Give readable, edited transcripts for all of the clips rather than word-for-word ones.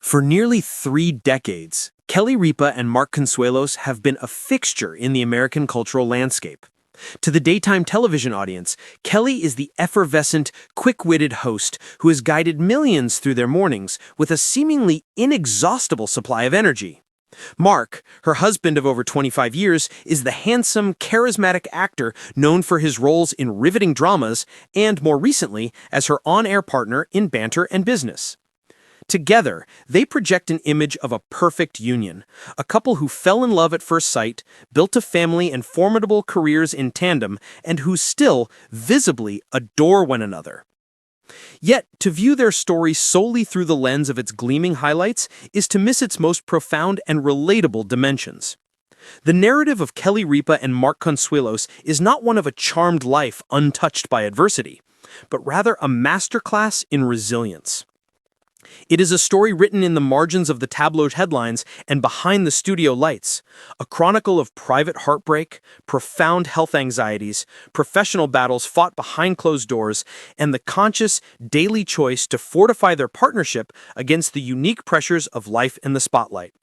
For nearly 3 decades, Kelly Ripa and Mark Consuelos have been a fixture in the American cultural landscape. To the daytime television audience, Kelly is the effervescent, quick-witted host who has guided millions through their mornings with a seemingly inexhaustible supply of energy. Mark, her husband of over 25 years, is the handsome, charismatic actor known for his roles in riveting dramas and, more recently, as her on-air partner in Banter and Business. Together, they project an image of a perfect union, a couple who fell in love at first sight, built a family and formidable careers in tandem, and who still, visibly, adore one another. Yet, to view their story solely through the lens of its gleaming highlights is to miss its most profound and relatable dimensions. The narrative of Kelly Ripa and Mark Consuelos is not one of a charmed life untouched by adversity, but rather a masterclass in resilience. It is a story written in the margins of the tabloid headlines and behind the studio lights, a chronicle of private heartbreak, profound health anxieties, professional battles fought behind closed doors, and the conscious, daily choice to fortify their partnership against the unique pressures of life in the spotlight.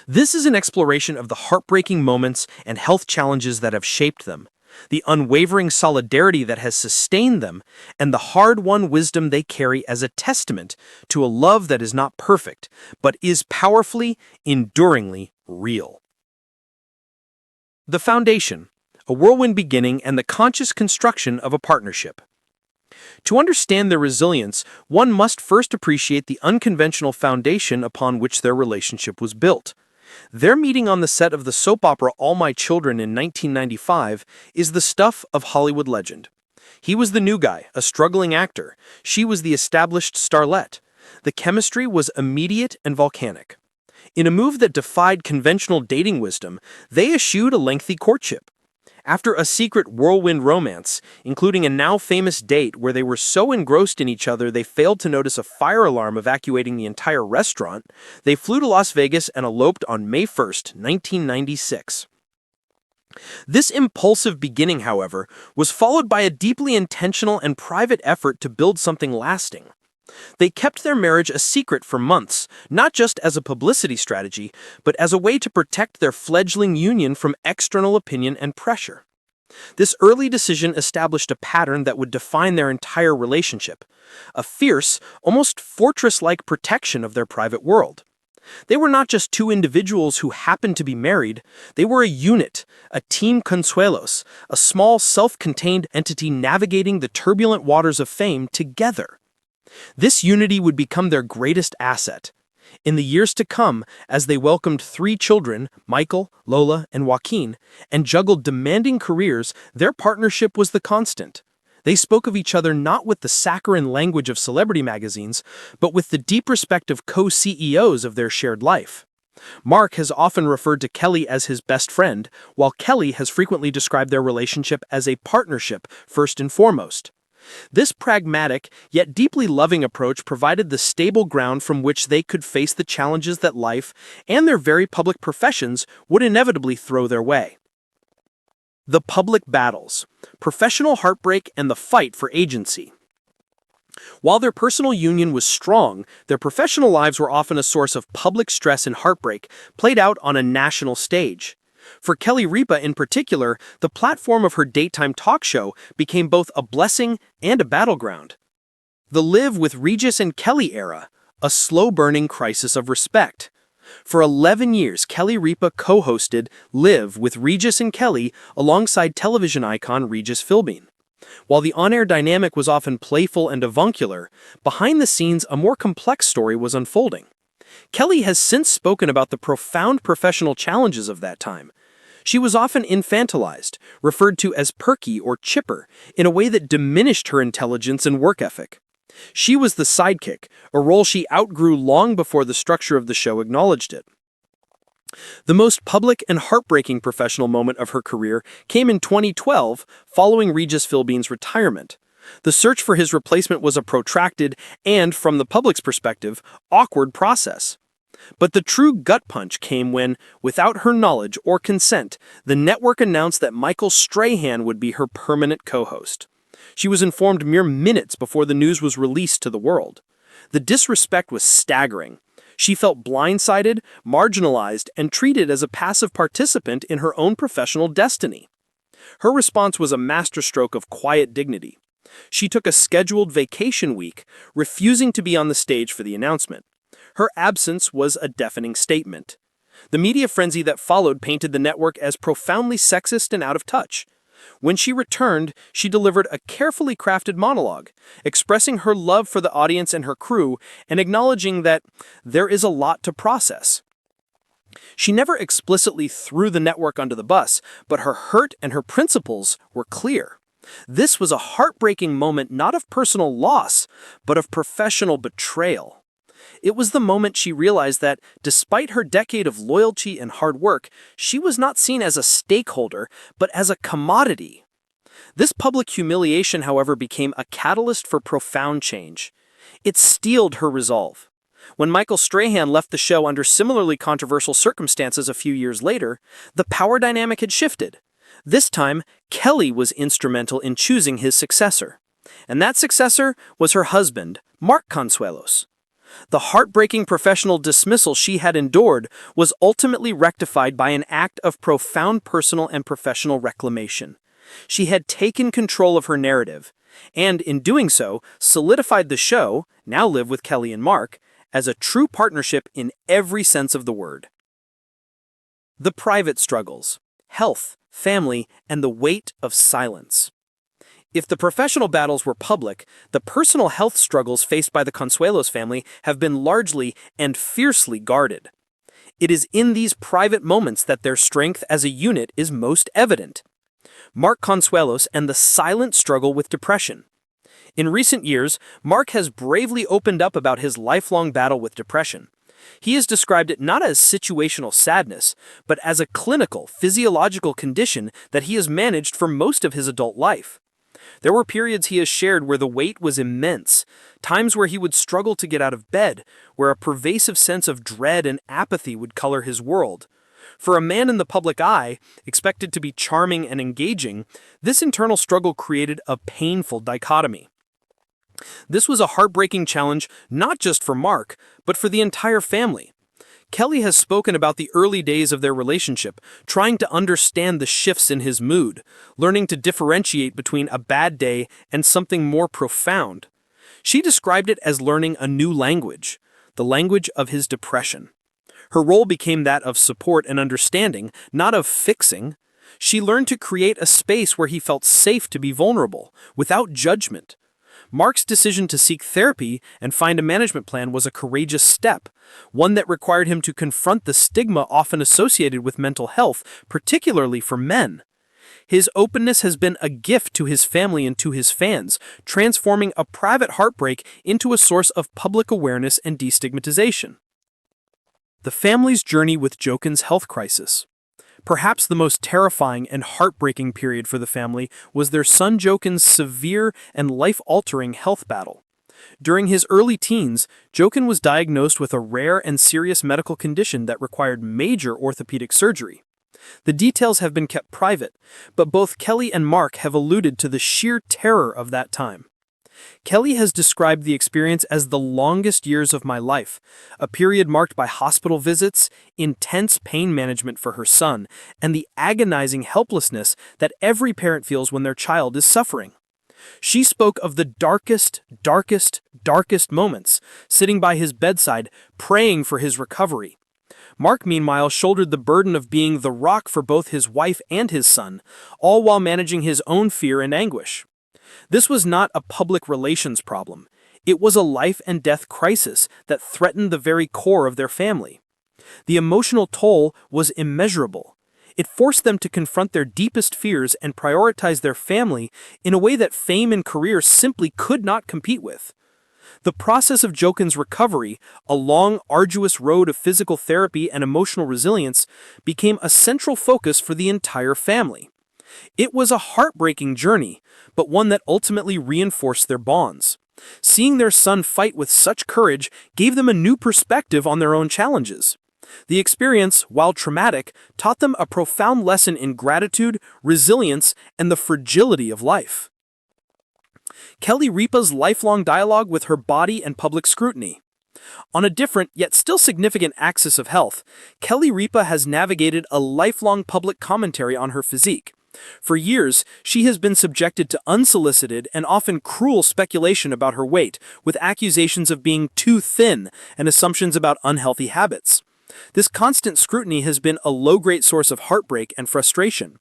This is an exploration of the heartbreaking moments and health challenges that have shaped them, the unwavering solidarity that has sustained them, and the hard-won wisdom they carry as a testament to a love that is not perfect, but is powerfully, enduringly real. The foundation, a whirlwind beginning and the conscious construction of a partnership. To understand their resilience, one must first appreciate the unconventional foundation upon which their relationship was built. Their meeting on the set of the soap opera All My Children in 1995 is the stuff of Hollywood legend. He was the new guy, a struggling actor. She was the established starlet. The chemistry was immediate and volcanic. In a move that defied conventional dating wisdom, they eschewed a lengthy courtship. After a secret whirlwind romance, including a now-famous date where they were so engrossed in each other they failed to notice a fire alarm evacuating the entire restaurant, they flew to Las Vegas and eloped on May 1st, 1996. This impulsive beginning, however, was followed by a deeply intentional and private effort to build something lasting. They kept their marriage a secret for months, not just as a publicity strategy, but as a way to protect their fledgling union from external opinion and pressure. This early decision established a pattern that would define their entire relationship, a fierce, almost fortress-like protection of their private world. They were not just two individuals who happened to be married, they were a unit, a team Consuelos, a small self-contained entity navigating the turbulent waters of fame together. This unity would become their greatest asset. In the years to come, as they welcomed 3 children, Michael, Lola, and Joaquin, and juggled demanding careers, their partnership was the constant. They spoke of each other not with the saccharine language of celebrity magazines, but with the deep respect of co-CEOs of their shared life. Mark has often referred to Kelly as his best friend, while Kelly has frequently described their relationship as a partnership first and foremost. This pragmatic, yet deeply loving approach provided the stable ground from which they could face the challenges that life and their very public professions would inevitably throw their way. The public battles, professional heartbreak, and the fight for agency. While their personal union was strong, their professional lives were often a source of public stress and heartbreak, played out on a national stage. For Kelly Ripa in particular, the platform of her daytime talk show became both a blessing and a battleground. The Live with Regis and Kelly era, a slow-burning crisis of respect. For 11 years, Kelly Ripa co-hosted Live with Regis and Kelly alongside television icon Regis Philbin. While the on-air dynamic was often playful and avuncular, behind the scenes a more complex story was unfolding. Kelly has since spoken about the profound professional challenges of that time. She was often infantilized, referred to as perky or chipper, in a way that diminished her intelligence and work ethic. She was the sidekick, a role she outgrew long before the structure of the show acknowledged it. The most public and heartbreaking professional moment of her career came in 2012, following Regis Philbin's retirement. The search for his replacement was a protracted and, from the public's perspective, awkward process. But the true gut punch came when, without her knowledge or consent, the network announced that Michael Strahan would be her permanent co-host. She was informed mere minutes before the news was released to the world. The disrespect was staggering. She felt blindsided, marginalized, and treated as a passive participant in her own professional destiny. Her response was a masterstroke of quiet dignity. She took a scheduled vacation week, refusing to be on the stage for the announcement. Her absence was a deafening statement. The media frenzy that followed painted the network as profoundly sexist and out of touch. When she returned, she delivered a carefully crafted monologue, expressing her love for the audience and her crew and acknowledging that there is a lot to process. She never explicitly threw the network under the bus, but her hurt and her principles were clear. This was a heartbreaking moment not of personal loss, but of professional betrayal. It was the moment she realized that, despite her decade of loyalty and hard work, she was not seen as a stakeholder, but as a commodity. This public humiliation, however, became a catalyst for profound change. It steeled her resolve. When Michael Strahan left the show under similarly controversial circumstances a few years later, the power dynamic had shifted. This time, Kelly was instrumental in choosing his successor. And that successor was her husband, Mark Consuelos. The heartbreaking professional dismissal she had endured was ultimately rectified by an act of profound personal and professional reclamation. She had taken control of her narrative, and in doing so, solidified the show, Now Live with Kelly and Mark, as a true partnership in every sense of the word. The private struggles, health, family, and the weight of silence. If the professional battles were public, the personal health struggles faced by the Consuelos family have been largely and fiercely guarded. It is in these private moments that their strength as a unit is most evident. Mark Consuelos and the silent struggle with depression. In recent years, Mark has bravely opened up about his lifelong battle with depression. He has described it not as situational sadness, but as a clinical, physiological condition that he has managed for most of his adult life. There were periods he has shared where the weight was immense, times where he would struggle to get out of bed, where a pervasive sense of dread and apathy would color his world. For a man in the public eye, expected to be charming and engaging, this internal struggle created a painful dichotomy. This was a heartbreaking challenge not just for Mark, but for the entire family. Kelly has spoken about the early days of their relationship, trying to understand the shifts in his mood, learning to differentiate between a bad day and something more profound. She described it as learning a new language, the language of his depression. Her role became that of support and understanding, not of fixing. She learned to create a space where he felt safe to be vulnerable, without judgment. Mark's decision to seek therapy and find a management plan was a courageous step, one that required him to confront the stigma often associated with mental health, particularly for men. His openness has been a gift to his family and to his fans, transforming a private heartbreak into a source of public awareness and destigmatization. The family's journey with Jokin's health crisis. Perhaps the most terrifying and heartbreaking period for the family was their son Jokin's severe and life-altering health battle. During his early teens, Jokin was diagnosed with a rare and serious medical condition that required major orthopedic surgery. The details have been kept private, but both Kelly and Mark have alluded to the sheer terror of that time. Kelly has described the experience as the longest years of my life, a period marked by hospital visits, intense pain management for her son, and the agonizing helplessness that every parent feels when their child is suffering. She spoke of the darkest moments, sitting by his bedside, praying for his recovery. Mark, meanwhile, shouldered the burden of being the rock for both his wife and his son, all while managing his own fear and anguish. This was not a public relations problem. It was a life and death crisis that threatened the very core of their family. The emotional toll was immeasurable. It forced them to confront their deepest fears and prioritize their family in a way that fame and career simply could not compete with. The process of Jokin's recovery, a long, arduous road of physical therapy and emotional resilience, became a central focus for the entire family. It was a heartbreaking journey, but one that ultimately reinforced their bonds. Seeing their son fight with such courage gave them a new perspective on their own challenges. The experience, while traumatic, taught them a profound lesson in gratitude, resilience, and the fragility of life. Kelly Ripa's lifelong dialogue with her body and public scrutiny. On a different, yet still significant axis of health, Kelly Ripa has navigated a lifelong public commentary on her physique. For years, she has been subjected to unsolicited and often cruel speculation about her weight, with accusations of being too thin and assumptions about unhealthy habits. This constant scrutiny has been a low-grade source of heartbreak and frustration.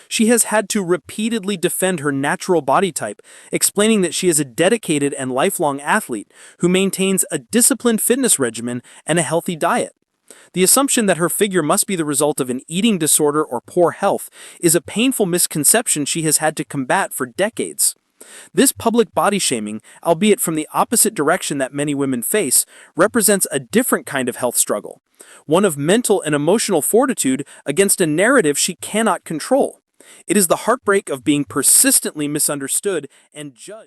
She has had to repeatedly defend her natural body type, explaining that she is a dedicated and lifelong athlete who maintains a disciplined fitness regimen and a healthy diet. The assumption that her figure must be the result of an eating disorder or poor health is a painful misconception she has had to combat for decades. This public body shaming, albeit from the opposite direction that many women face, represents a different kind of health struggle, one of mental and emotional fortitude against a narrative she cannot control. It is the heartbreak of being persistently misunderstood and judged.